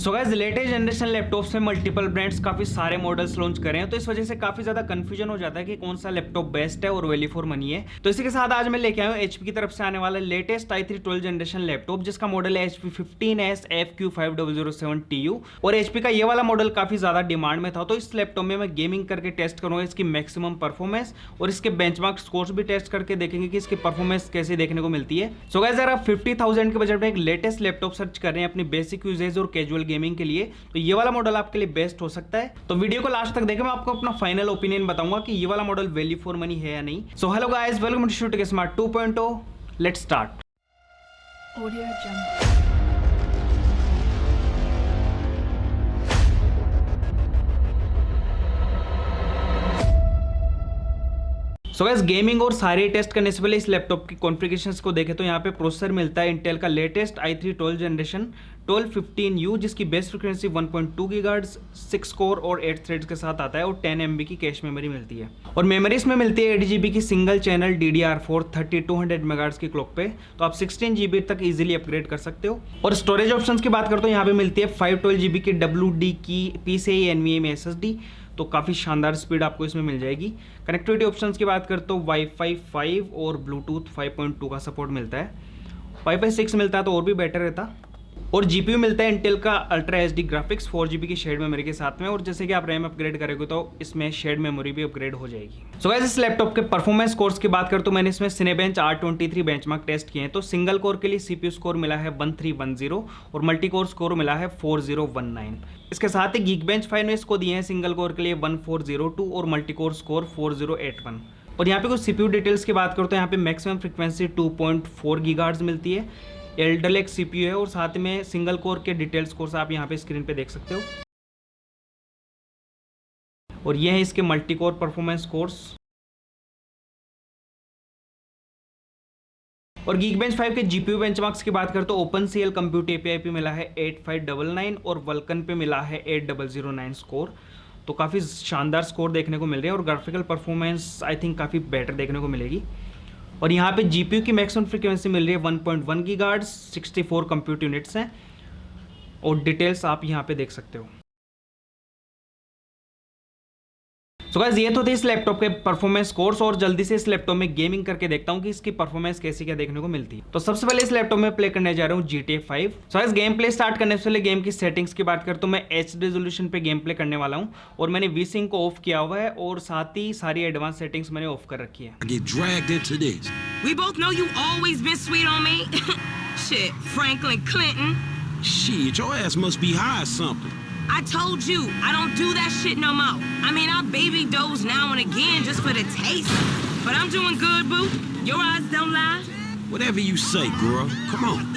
So guys latest generation laptops में multiple brands काफी सारे मॉडल्स लॉन्च कर रहे हैं, तो इस वजह से काफी ज्यादा कंफ्यूजन हो जाता है कि कौन सा लैपटॉप बेस्ट है और वैल्यू फॉर मनी है। तो इसी के साथ आज मैं लेके आया हूँ एचपी की तरफ से आने वाला लेटेस्ट i3 12 जनरेशन लैपटॉप, जिसका मॉडल है HP 15s FQ5007TU। और एचपी का ये वाला मॉडल काफी ज्यादा डिमांड में था, तो इस लैपटॉप में मैं गेमिंग करके टेस्ट करूंगा इसकी मैक्सिमम परफॉर्मेंस और इसके बेंचमार्क स्कोर्स भी टेस्ट करके देखेंगे कि इसकी परफॉर्मेंस कैसे देखने को मिलती है। सो गाइस अगर आप 50,000 के बजट में एक लेटेस्ट लैपटॉप सर्च कर रहे हैं अपनी बेसिक यूजेज और कैजुअल गेमिंग के लिए, तो ये वाला मॉडल आपके लिए बेस्ट हो सकता है। तो वीडियो को लास्ट तक देखें, मैं आपको अपना फाइनल ओपिनियन बताऊंगा कि ये वाला मॉडल वैल्यू फॉर मनी है या नहीं। So hello guys, welcome to shoot smart 2.0। Let's start. Audio Jungle. So guys gaming और सारे टेस्ट करने से पहले इस लैपटॉप की कॉन्फ़िगरेशंस को देखें तो यहाँ पे प्रोसेसर मिलता है इंटेल का लेटेस्ट i3 12 जनरेशन 1215U, जिसकी बेस्ट फ्रिक्वेंसी 1.2 गीगाहर्ट्ज़ 6 कोर और 8 थ्रेड्स के साथ आता है और 10 MB की कैश मेमोरी मिलती है। और मेमोरी इसमें मिलती है 8 GB की सिंगल चैनल DDR4 3200 मेगाहर्ट्ज़ की क्लॉक पे, तो आप 16 GB तक इजीली अपग्रेड कर सकते हो। और स्टोरेज ऑप्शंस की बात करते हो, यहाँ पे मिलती है 512 GB की WD की PCIe NVMe SSD, तो काफ़ी शानदार स्पीड आपको इसमें मिल जाएगी। कनेक्टिविटी ऑप्शंस की बात करते तो वाईफाई 5 और ब्लूटूथ 5.2 का सपोर्ट मिलता है। वाईफाई 6 मिलता है तो और भी बेटर रहता। और जीपीयू मिलता है इंटेल का अल्ट्रा एचडी ग्राफिक्स 4 GB की शेयर्ड मेमोरी के साथ में, और जैसे कि आप रैम अपग्रेड करेंगे तो इसमें शेयर्ड मेमोरी भी अपग्रेड हो जाएगी। सो गाइस इस लैपटॉप के परफॉर्मेंस कोर्स की बात करते तो मैंने इसमें सिनेबेंच R23 बेंचमार्क टेस्ट किए हैं। तो सिंगल कोर के लिए CPU स्कोर मिला है 1310 और मल्टी कोर स्कोर मिला है 4019। इसके साथ ही गीकबेंच 5 ने इसको दिए हैं सिंगल कोर के लिए 1402 और मल्टी कोर स्कोर 4081। और यहाँ पे कुछ CPU डिटेल्स की बात करते हैं, यहाँ पे मैक्सिमम फ्रिक्वेंसी 2.4 गीगाहर्ट्ज़ मिलती है, एल्डल एक CPU है और साथ में सिंगल कोर के डिटेल्स कोर्स आप यहाँ पे स्क्रीन पे देख सकते हो। और ये है इसके मल्टी कोर परफॉर्मेंस कोर्स। और गीकबेंच 5 के GPU बेंचमार्क्स की बात करते तो OpenCL कंप्यूट API पे मिला है 8599 और वल्कन पे मिला है 8009 स्कोर, तो काफ़ी शानदार स्कोर देखने को मिल रहे हैं। और ग्राफिकल परफॉर्मेंस आई थिंक काफ़ी बेटर देखने को मिलेगी। और यहाँ पे GPU की मैक्सिमम फ्रीक्वेंसी मिल रही है 1.1 गीगाहर्ट्ज़ 64 कंप्यूट यूनिट्स हैं, और डिटेल्स आप यहाँ पे देख सकते हो। सो गाइस ये तो थे इस लैपटॉप के परफॉर्मेंस कोर्स, और जल्दी से इस लैपटॉप में गेमिंग करके देखता हूँ कि इसकी परफॉर्मेंस कैसी क्या देखने को मिलती है। तो सबसे पहले इस लैपटॉप में प्ले करने जा रहा हूँ GTA 5। So guys game play start करने से पहले गेम की सेटिंग्स की बात करता हूँ, मैं HD रेजोल्यूशन पे गेम प्ले करने वाला हूँ और मैंने V-Sync को ऑफ किया हुआ है और साथ ही सारी एडवांस सेटिंग्स मैंने ऑफ कर रखी है। Get dragged into this. We both know you always been sweet on me. Shit, Franklin Clinton. Shit, your ass must be high or something. I told you, I don't do that shit no more. I mean, I baby doze now and again just for the taste. But I'm doing good, boo. Your eyes don't lie. Whatever you say, girl. Come on.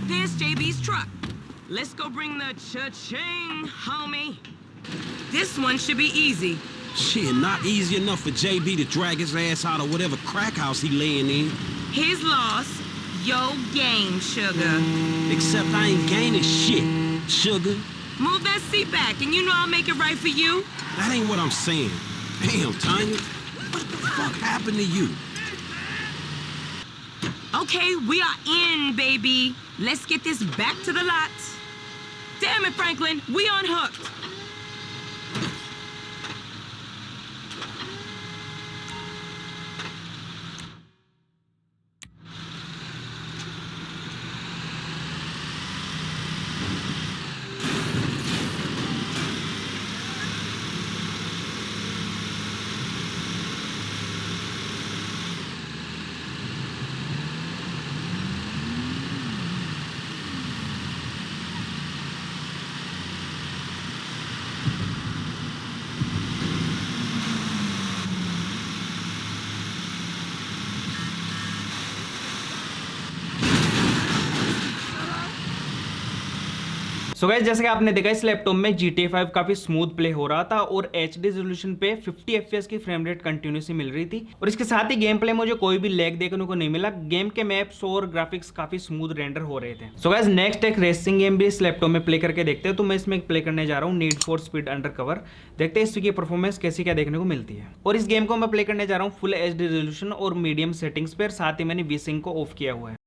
There's JB's truck. Let's go bring the cha-ching, homie. This one should be easy. Shit, not easy enough for JB to drag his ass out of whatever crack house he laying in. His loss, your game, sugar. Except I ain't gaining shit, sugar. Move that seat back, and you know I'll make it right for you. That ain't what I'm saying. Damn, Tanya. What the fuck happened to you? Okay, we are in, baby. Let's get this back to the lot. Damn it, Franklin, we unhooked. So guys जैसे कि आपने देखा इस laptop में GTA 5 काफी smooth play हो रहा था और HD रेजोल्यूशन पे 50 FPS की फ्रेम रेट कंटिन्यूसली मिल रही थी और इसके साथ ही गेम प्ले मुझे कोई भी लैग देखने को नहीं मिला। गेम के मैप्स और ग्राफिक्स काफी स्मूथ रेंडर हो रहे थे। सो गाइस नेक्स्ट एक रेसिंग गेम भी इस लैपटॉप में प्ले करके देखते हैं। तो मैं इसमें प्ले करने जा रहा हूँ नीड फॉर स्पीड अंडरकवर। देखते हैं इसकी परफॉर्मेंस कैसी क्या देखने को मिलती है। और इस गेम को मैं प्ले करने जा रहा हूँ फुल HD रेजोल्यूशन और मीडियम सेटिंग्स पर, साथ ही मैंने वी-सिंक को ऑफ किया हुआ है।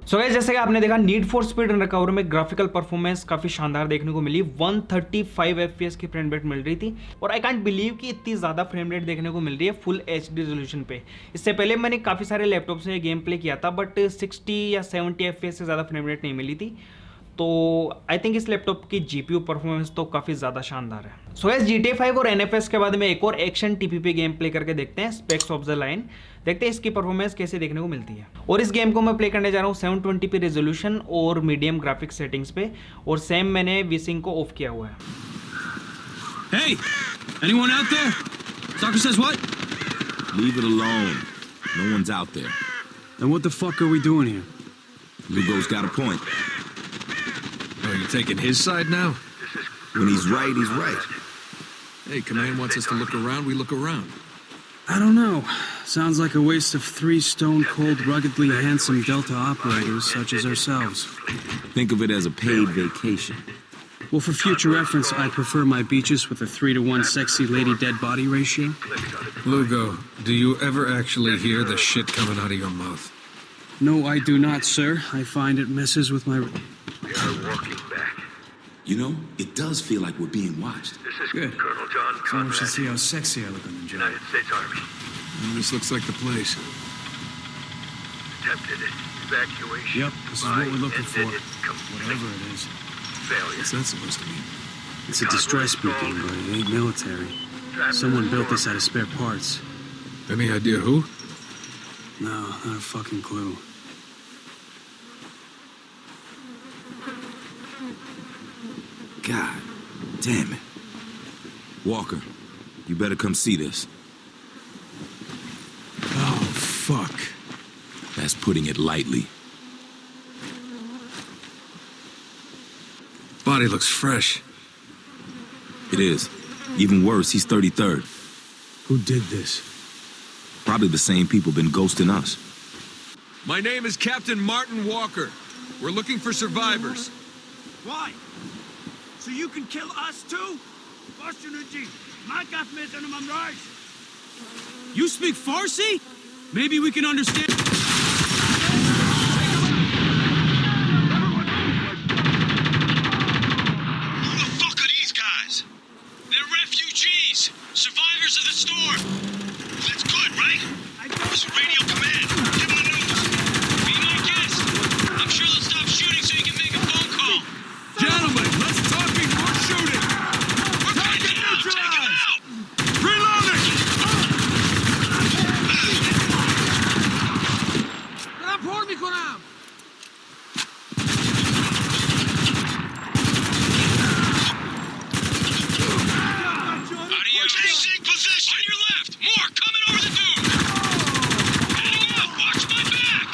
सो गाइस जैसे कि आपने देखा नीड फॉर स्पीड अंडरकवर में ग्राफिकल परफॉर्मेंस काफी शानदार देखने को मिली। 135 FPS की फ्रेम रेट मिल रही थी और आई कांट बिलीव कि इतनी ज़्यादा फ्रेम रेट देखने को मिल रही है फुल HD रेजोल्यूशन पे। इससे पहले मैंने काफ़ी सारे लैपटॉप से गेम प्ले किया था बट 60 या 70 FPS से ज़्यादा फ्रेम रेट नहीं मिली थी। तो आई थिंक इस लैपटॉप की GPU परफॉर्मेंस तो काफ़ी ज़्यादा शानदार है। सो गाइस GTA 5 और NFS के बाद में एक और एक्शन TPP गेम प्ले करके देखते हैं, स्पेक्स ऑफ द लाइन। देखते हैं इसकी परफॉर्मेंस कैसे देखने को मिलती है। और इस गेम को मैं प्ले करने जा रहा हूँ 720p रेजोल्यूशन और मीडियम ग्राफिक्स सेटिंग्स पे और सेम मैंने वी-सिंक को ऑफ किया हुआ है। Hey, anyone out there? Soccer says what? Leave it alone. No one's out there. Then what the fuck are we doing here? Lugo's got a point. Oh, you're taking his side now? When he's right, he's right. Hey, Command wants us to look around, we look around. I don't know. Sounds like a waste of 3 stone-cold, ruggedly handsome Delta operators such as ourselves. Think of it as a paid vacation. Well, for future reference, I prefer my beaches with a 3-to-1 sexy lady dead body ratio. Lugo, do you ever actually hear the shit coming out of your mouth? No, I do not, sir. I find it messes with my... We are walking back. You know, it does feel like we're being watched. This is Good. Colonel John Someone should Conrad, see how sexy I look on the job. United States Army. This looks like the place. Attempted evacuation. Yep, this is what we're looking for. ended in complete Whatever it is. failure. What's that supposed to mean? It's a distress beacon, but it ain't military. Someone built this out of spare parts. Any idea who? No, not a fucking clue. God damn it. Walker, you better come see this. Oh, fuck. That's putting it lightly. Body looks fresh. It is. Even worse, he's 33rd. Who did this? Probably the same people been ghosting us. My name is Captain Martin Walker. We're looking for survivors. Why? So you can kill us too? You speak Farsi? Maybe we can understand. Who the fuck are these guys? They're refugees, survivors of the storm. That's good, right? This is radio command. Give them the news. Be my guest. I'm sure they'll stop shooting so you can make a phone call. Gentlemen, let's talk before shooting. We're taking them out. Take them out. Reloading! Changing position. On your left. More coming over the dune. Heading up. Watch my back.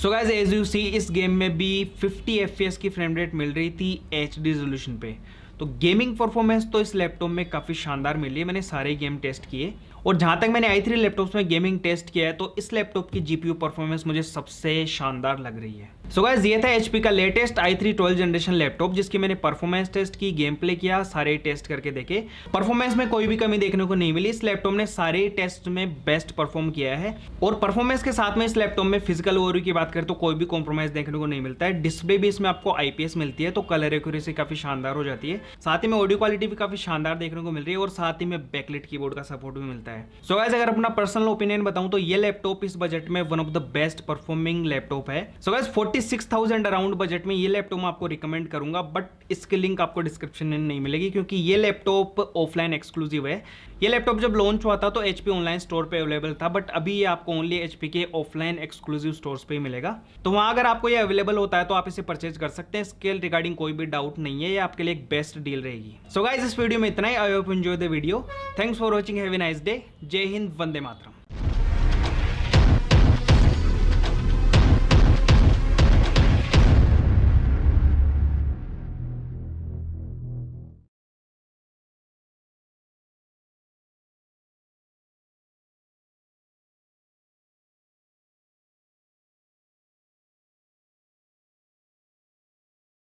So guys as you see इस game में भी 50 FPS की frame rate मिल रही थी HD resolution पे। तो gaming performance तो इस लैपटॉप में काफ़ी शानदार मिली है। मैंने सारे गेम टेस्ट किए और जहाँ तक मैंने i3 लैपटॉप्स में गेमिंग टेस्ट किया है तो इस लैपटॉप की GPU परफॉर्मेंस मुझे सबसे शानदार लग रही है। सो गाइस ये था HP का latest i3 12th generation laptop जिसकी मैंने परफॉर्मेंस टेस्ट की, गेम प्ले किया, सारे टेस्ट करके देखे। परफॉर्मेंस में कोई भी कमी देखने को नहीं मिली। इस लैपटॉप ने सारे टेस्ट में बेस्ट परफॉर्म किया है और परफॉर्मेंस के साथ में इस लैपटॉप में फिजिकल ओवरव्यू की बात करें तो कोई भी कॉम्प्रोमाइज देखने को नहीं मिलता है। डिस्प्ले भी इसमें आपको IPS मिलती है तो कलर एक्यूरेसी काफी शानदार हो जाती है। साथ ही में ऑडियो क्वालिटी भी काफी शानदार देखने को मिल रही है और साथ ही में बैकलाइट कीबोर्ड का सपोर्ट भी मिलता है। सो गाइस अगर अपना पर्सनल ओपिनियन बताऊं तो ये लैपटॉप इस बजट में one of the best performing laptop है। सो गाइस 46,000 अराउंड बजट में ये लैपटॉप मैं आपको रिकमेंड करूंगा, बट इसकी लिंक आपको डिस्क्रिप्शन में नहीं मिलेगी क्योंकि ये लैपटॉप ऑफलाइन एक्सक्लूसिव है। ये लैपटॉप जब लॉन्च हुआ था तो HP ऑनलाइन स्टोर पे अवेलेबल था, बट अभी ये आपको ओनली HP के ऑफलाइन एक्सक्लूसिव स्टोर्स पे ही मिलेगा। तो वहां अगर आपको ये अवेलेबल होता है तो आप इसे परचेज कर सकते हैं। इसके रिगार्डिंग कोई भी डाउट नहीं है, ये आपके लिए एक बेस्ट डील रहेगी। सो गाइस इस वीडियो में इतना ही। I hope enjoy the video. Thanks for watching. Have a nice day. जय हिंद, वंदे मातरम।